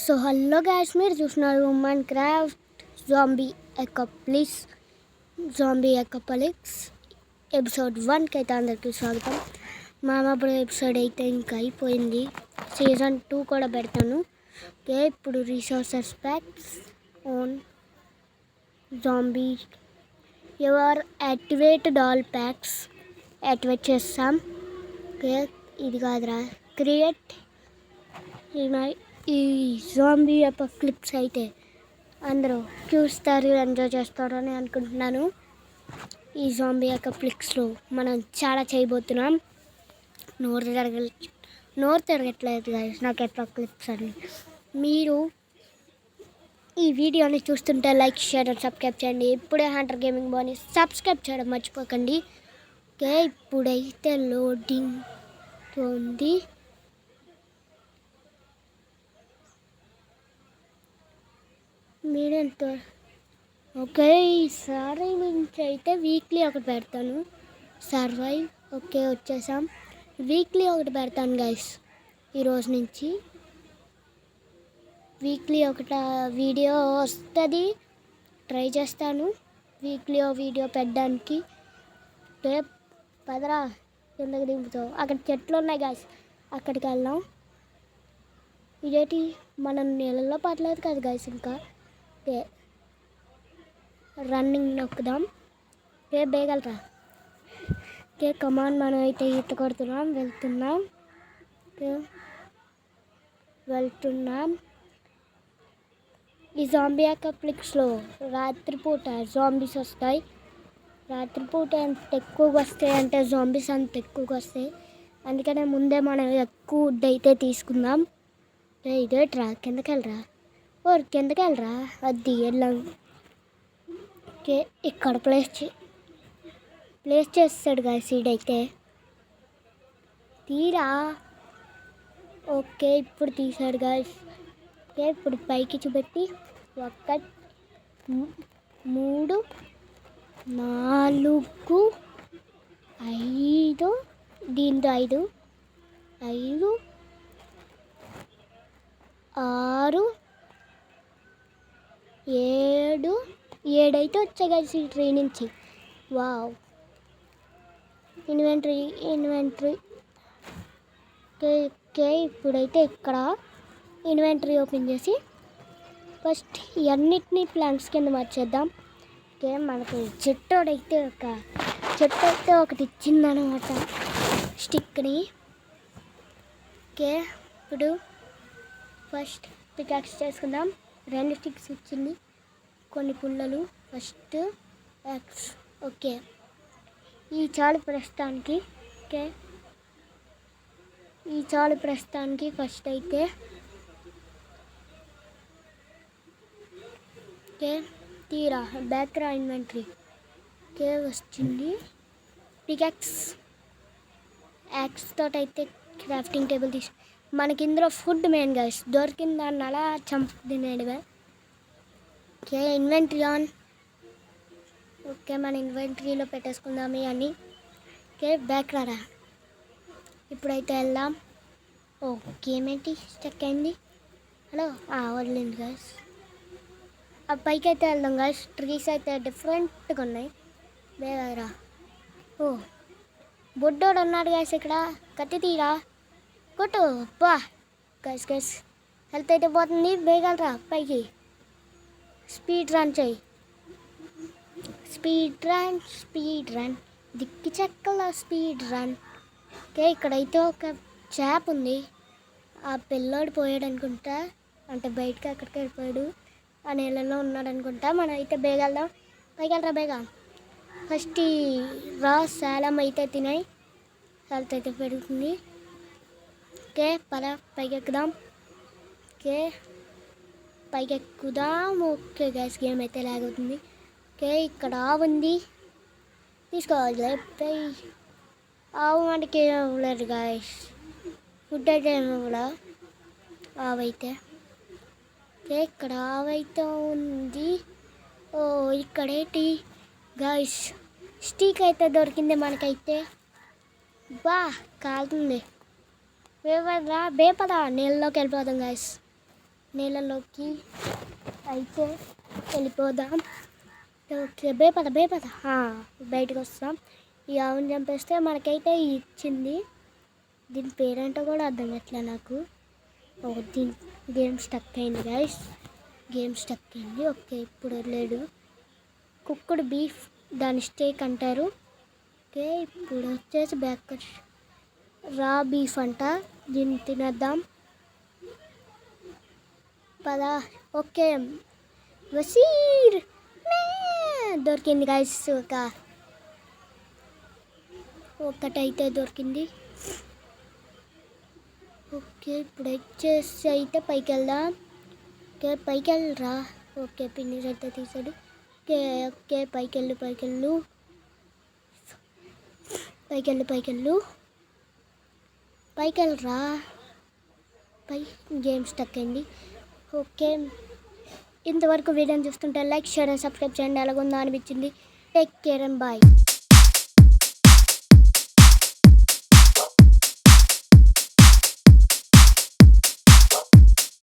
So hello guys, మీరు చూస్తున్నారు Minecraft zombie Apocalypse episode 1కి అయితే అందరికీ స్వాగతం. ఇప్పుడు ఎపిసోడ్ అయితే ఇంకా అయిపోయింది. సీజన్ 2 కూడా పెడతాను. ఓకే, ఇప్పుడు resources packs on zombie your activated all packs activate చేస్తాం. ఓకే, ఇది కాదురా, క్రియేట్ ఈ జాంబీ అపోకలిప్స్ అయితే అందరూ చూస్తారు, ఎంజాయ్ చేస్తారని అనుకుంటున్నాను. ఈ జాంబీ అపోకలిప్స్లో మనం చాలా చేయబోతున్నాం. నోరు తిరగట్లేదు గాయ్స్ నాకు అపోకలిప్స్ అని. మీరు ఈ వీడియోని చూస్తుంటే లైక్, షేర్ అండ్ సబ్స్క్రైబ్ చేయండి. ఇప్పుడే హంటర్ గేమింగ్ బాని సబ్స్క్రైబ్ చేయడం మర్చిపోకండి. ఓకే, ఇప్పుడైతే లోడింగ్ ఉంది. మీరెంతో ఓకే, ఈసారి నుంచి అయితే వీక్లీ ఒకటి పెడతాను. సర్వైవ్. ఓకే, వచ్చేసాం. వీక్లీ ఒకటి పెడతాను గైస్. ఈరోజు నుంచి వీక్లీ ఒకటి వీడియో వస్తుంది. ట్రై చేస్తాను వీక్లీ వీడియో పెట్టడానికి. రేపు పదరా కిందకి దింపుతావు. అక్కడ చెట్లు ఉన్నాయి గైస్, అక్కడికి వెళ్దాం. ఇదేంటి మనం నీళ్ళల్లో పడలేదు కదా గైస్. ఇంకా ఓకే, రన్నింగ్ నొక్కుదాం. ఓకే, బేగలరా. ఓకే, కమాన్, మనం అయితే ఈత కొడుతున్నాం. వెళ్తున్నాం. ఈ జాంబీ అపోకలిప్స్లో రాత్రిపూట జాంబీస్ వస్తాయి. రాత్రిపూట ఎంత ఎక్కువగా వస్తాయి అంటే జాంబీస్ అంత ఎక్కువగా వస్తాయి. అందుకనే ముందే మనం ఎక్కువ వుడ్ అయితే తీసుకుందాం. ఇదేట్రా, కిందకి వెళ్ళరా. అది వెళ్ళాం. ఓకే, ఇక్కడ ప్లేస్ చేస్తాడు కదా సీడ్ అయితే తీరా. ఓకే, ఇప్పుడు తీసాడు గాయస్. ఓకే, ఇప్పుడు పైకి చూపెట్టి 1 3 4 5 దీంతో 5 6 7 అయితే వచ్చాయి కదా ఈ ట్రీ నుంచి. Wow, inventory. ఓకే, ఇప్పుడైతే ఇక్కడ ఇన్వెంటరీ ఓపెన్ చేసి ఫస్ట్ ఇవన్నిటినీ ప్లాంట్స్ కింద మార్చేద్దాం. ఓకే, మనకు చెట్టు అయితే ఒకటి ఇచ్చిందనమాట, స్టిక్ని. ఓకే, ఇప్పుడు ఫస్ట్ పికాక్స్ చేసుకుందాం. 2 స్టిక్స్ ఇచ్చింది, కొన్ని పుల్లలు. First axe. ఓకే, ఈ చాలు ప్రస్తుతానికి. ఓకే, ఫస్ట్ అయితే ఓకే తీరా బ్యాక్రా ఇన్వెంటరీ. ఓకే, వచ్చింది పికాక్స్. యాక్స్ తోటి అయితే క్రాఫ్టింగ్ టేబుల్ తీసి మనకి ఇందులో ఫుడ్ మెయిన్ గైస్. దొరికిన దాన్ని అలా తినేడువే. Okay, inventory on. ఓకే, మన ఇన్వెంటరీలో పెట్టేసుకుందాం ఇవన్నీ. ఓకే, బ్యాక్ రారా. ఇప్పుడైతే వెళ్దాం. ఓకే, ఏమేంటి స్టక్ అయింది. హలో, వదిలింది గైస్. ఆ పైకి అయితే వెళ్దాం గైస్. ట్రీస్ అయితే డిఫరెంట్గా ఉన్నాయి. బేగరా. బొడ్డోడు ఉన్నాడు గైస్ ఇక్కడ. కత్తి తీరా, కొట్టు. బా గైస్ హెల్త్ అయితే పోతుంది. బేగలరా పైకి. స్పీడ్ రన్ చేయి. స్పీడ్ రన్ దిక్కి చెక్కల స్పీడ్ రన్. ఓకే, ఇక్కడైతే ఒక చేప ఉంది. ఆ పిల్లోడు పోయాడు అనుకుంటా, అంటే బయటకి అక్కడికి వెళ్ళిపోయాడు. ఆ నీళ్ళలో ఉన్నాడు అనుకుంటా. మనం అయితే బేగెళ్దాం. పైకి బేగా. ఫస్ట్ ఈ సాలం అయితే తినాయి, హెల్త్ అయితే పెరుగుతుంది. ఓకే, పైకి ఎక్కుదాం. ఓకే, పైకి ఎక్కుదాం. ఓకే గైస్, గేమ్ అయితే లాగ్ అవుతుంది. ఓకే, ఇక్కడ ఆవు ఉంది, తీసుకోవాలి. ఆవు మనకి ఇవ్వలేదు గైస్, ఫుడ్ అయితే కూడా ఆవు అయితే. ఓకే, ఇక్కడ ఆవు అయితే ఉంది. ఇక్కడేంటి గైస్, స్టిక్ అయితే దొరికింది మనకైతే. బా కాలుతుంది. బేపదా నీళ్ళలోకి వెళ్ళిపోతాం గైస్. నీళ్ళలోకి అయితే వెళ్ళిపోదాం. ఓకే బేపద బయటకు వస్తాం. ఈ ఆవుని చంపేస్తే మనకైతే ఇచ్చింది. దీని పేరేంటో కూడా అర్థం కావట్లే నాకు. దీని గేమ్ స్టక్ అయింది గైస్, గేమ్ స్టక్ అయింది. ఓకే ఇప్పుడు లేడు. కుక్కుడు బీఫ్ దాని స్టేక్ అంటారు. ఓకే ఇప్పుడు వచ్చేసి బ్యాక్ రా బీఫ్ అంట, దీన్ని తినేద్దాం పదా. ఓకే వసీర్ దొరికింది గైస్, ఒకటైతే దొరికింది. ఓకే ఇప్పుడు వచ్చేసి అయితే పైకి వెళ్దాం. ఓకే పైకి వెళ్ళరా. ఓకే పిన్నిస్ అయితే తీసాడు. ఓకే ఓకే పైకెళ్ళు పైకెళ్ళరా. పై గేమ్ స్టక్ అయింది. ఓకే ఇంతవరకు వీడియోని చూస్తుంటే లైక్ షేర్ అండ్ సబ్స్క్రైబ్ చేయండి. ఎలాగుందో అనిపించింది. Take care and bye.